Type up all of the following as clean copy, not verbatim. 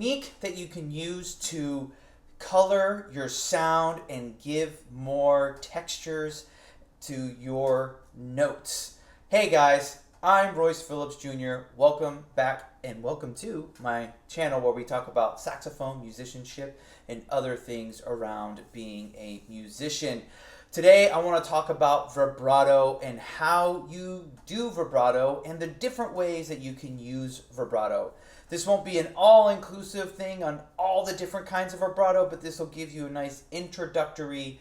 technique that you can use to color your sound and give more textures to your notes. Hey guys, I'm Royce Phillips Jr. Welcome back and welcome to my channel where we talk about saxophone, musicianship, and other things around being a musician. Today I want to talk about vibrato and how you do vibrato and the different ways that you can use vibrato. This won't be an all-inclusive thing on all the different kinds of vibrato, but this will give you a nice introductory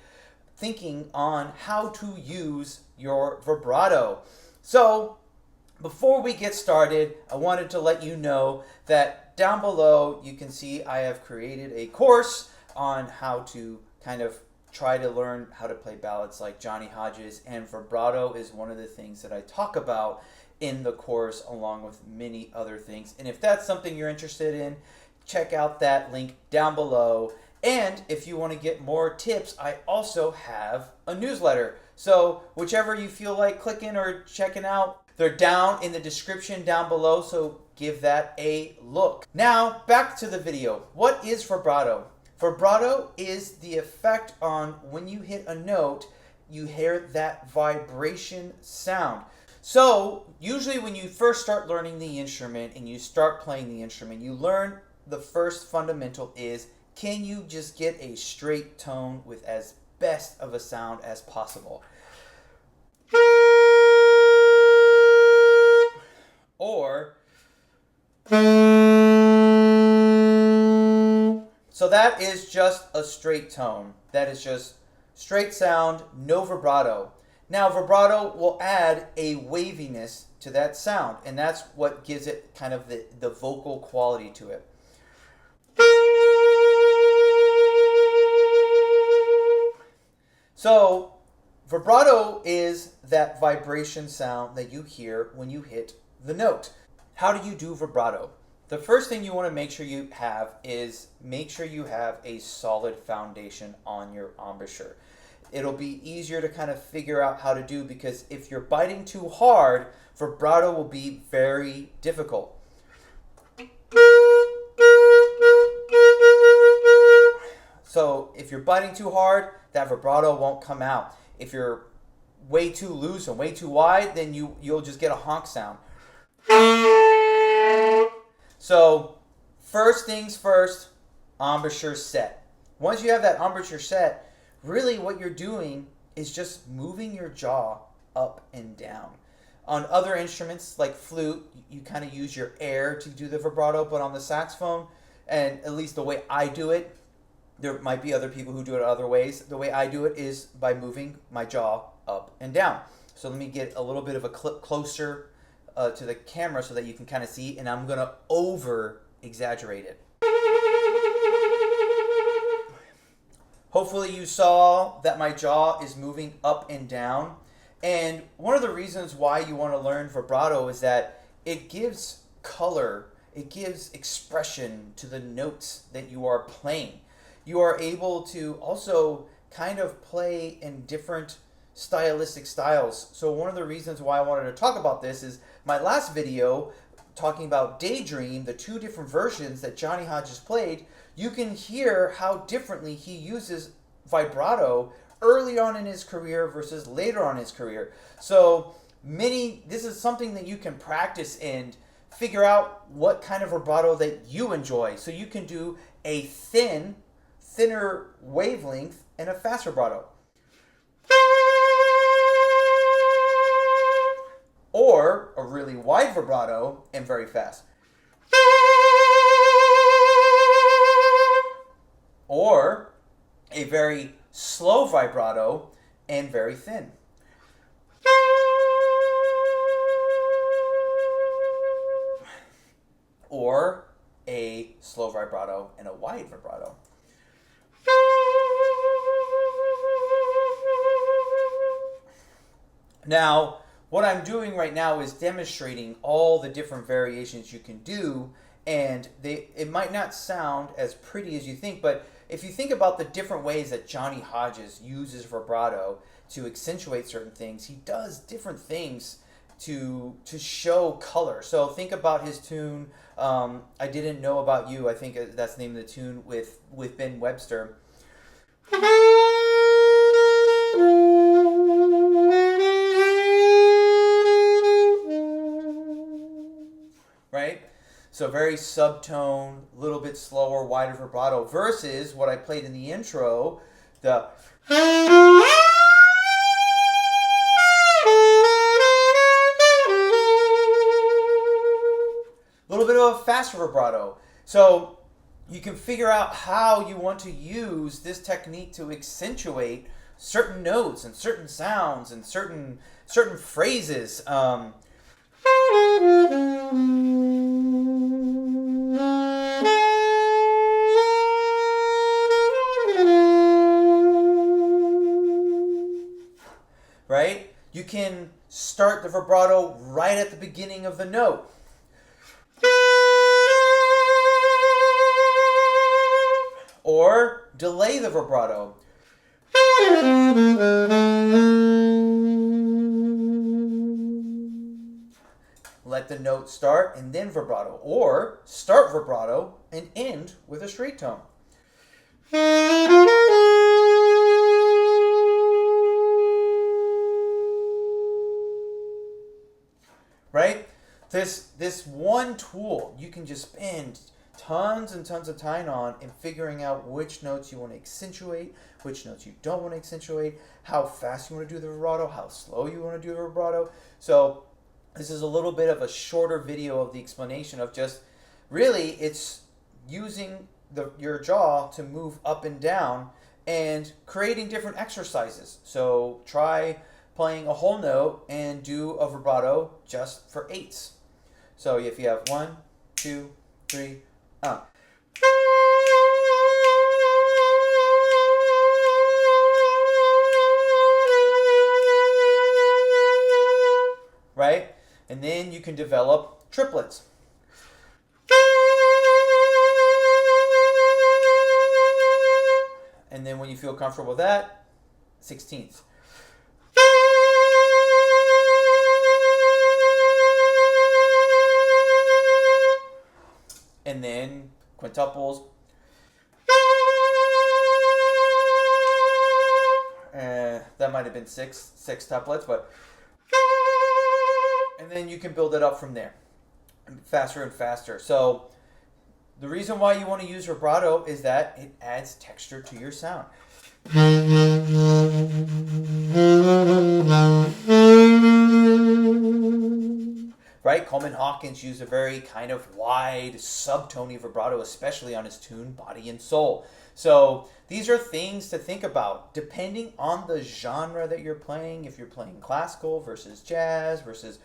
thinking on how to use your vibrato. So, before we get started, I wanted to let you know that down below you can see I have created a course on how to kind of try to learn how to play ballads like Johnny Hodges, and vibrato is one of the things that I talk about in the course along with many other things. And if that's something you're interested in, check out that link down below. And if you want to get more tips, I also have a newsletter. So whichever you feel like clicking or checking out, they're down in the description down below, so give that a look. Now, back to the video. What is vibrato? Vibrato is the effect on when you hit a note, you hear that vibration sound. So, usually when you first start learning the instrument and you start playing the instrument, you learn the first fundamental is, can you just get a straight tone with as best of a sound as possible? Or, so that is just a straight tone. That is just straight sound, no vibrato. Now, vibrato will add a waviness to that sound, and that's what gives it kind of the vocal quality to it. So, vibrato is that vibration sound that you hear when you hit the note. How do you do vibrato? The first thing you want to make sure you have is make sure you have a solid foundation on your embouchure. It'll be easier to kind of figure out how to do, because if you're biting too hard, vibrato will be very difficult. So if you're biting too hard, that vibrato won't come out. If you're way too loose and way too wide, then you'll just get a honk sound. So first things first, embouchure set. Once you have that embouchure set, really what you're doing is just moving your jaw up and down. On other instruments like flute, you kind of use your air to do the vibrato, but on the saxophone, and at least the way I do it, there might be other people who do it other ways. The way I do it is by moving my jaw up and down. So let me get a little bit of a clip closer to the camera so that you can kind of see, and I'm going to over exaggerate it. Hopefully you saw that my jaw is moving up and down. And one of the reasons why you want to learn vibrato is that it gives color, it gives expression to the notes that you are playing. You are able to also kind of play in different stylistic styles. So one of the reasons why I wanted to talk about this is my last video talking about Daydream, the two different versions that Johnny Hodges played. You can hear how differently he uses vibrato early on in his career versus later on in his career. So this is something that you can practice and figure out what kind of vibrato that you enjoy. So you can do a thinner wavelength and a fast vibrato. Or a really wide vibrato and very fast. Or a very slow vibrato and very thin. Or a slow vibrato and a wide vibrato. Now, what I'm doing right now is demonstrating all the different variations you can do, and it might not sound as pretty as you think, but if you think about the different ways that Johnny Hodges uses vibrato to accentuate certain things, he does different things to show color. So think about his tune, I Didn't Know About You. I think that's the name of the tune with Ben Webster. Right? So very subtone, a little bit slower, wider vibrato, versus what I played in the intro, the little bit of a faster vibrato. So you can figure out how you want to use this technique to accentuate certain notes and certain sounds and certain phrases. Right? You can start the vibrato right at the beginning of the note. Or delay the vibrato. Let the note start and then vibrato. Or start vibrato and end with a straight tone. Right? This one tool you can just spend tons and tons of time on in figuring out which notes you want to accentuate, which notes you don't want to accentuate, how fast you want to do the vibrato, how slow you want to do the vibrato. So this is a little bit of a shorter video of the explanation of just really it's using your jaw to move up and down and creating different exercises. So try playing a whole note and do a vibrato just for eighths. So if you have 1, 2, 3, right? And then you can develop triplets. And then when you feel comfortable with that, 16ths. And then quintuples. That might have been six tuplets, but and then you can build it up from there, faster and faster. So the reason why you want to use vibrato is that it adds texture to your sound. Right? Coleman Hawkins used a very kind of wide subtony vibrato, especially on his tune Body and Soul. So these are things to think about depending on the genre that you're playing. If you're playing classical versus jazz versus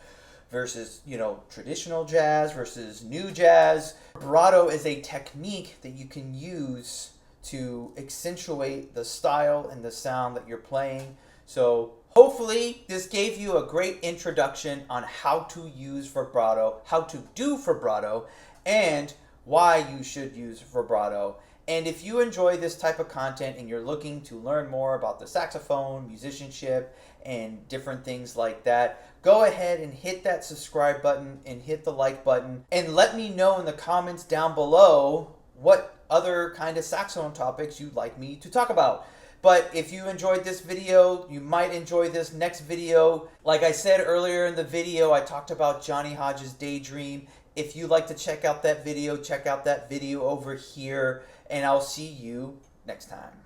traditional jazz versus new jazz. Vibrato is a technique that you can use to accentuate the style and the sound that you're playing. So hopefully this gave you a great introduction on how to use vibrato, how to do vibrato, and why you should use vibrato. And if you enjoy this type of content and you're looking to learn more about the saxophone, musicianship, and different things like that, go ahead and hit that subscribe button and hit the like button. And let me know in the comments down below what other kind of saxophone topics you'd like me to talk about. But if you enjoyed this video, you might enjoy this next video. Like I said earlier in the video, I talked about Johnny Hodges' Daydream. If you'd like to check out that video, check out that video over here. And I'll see you next time.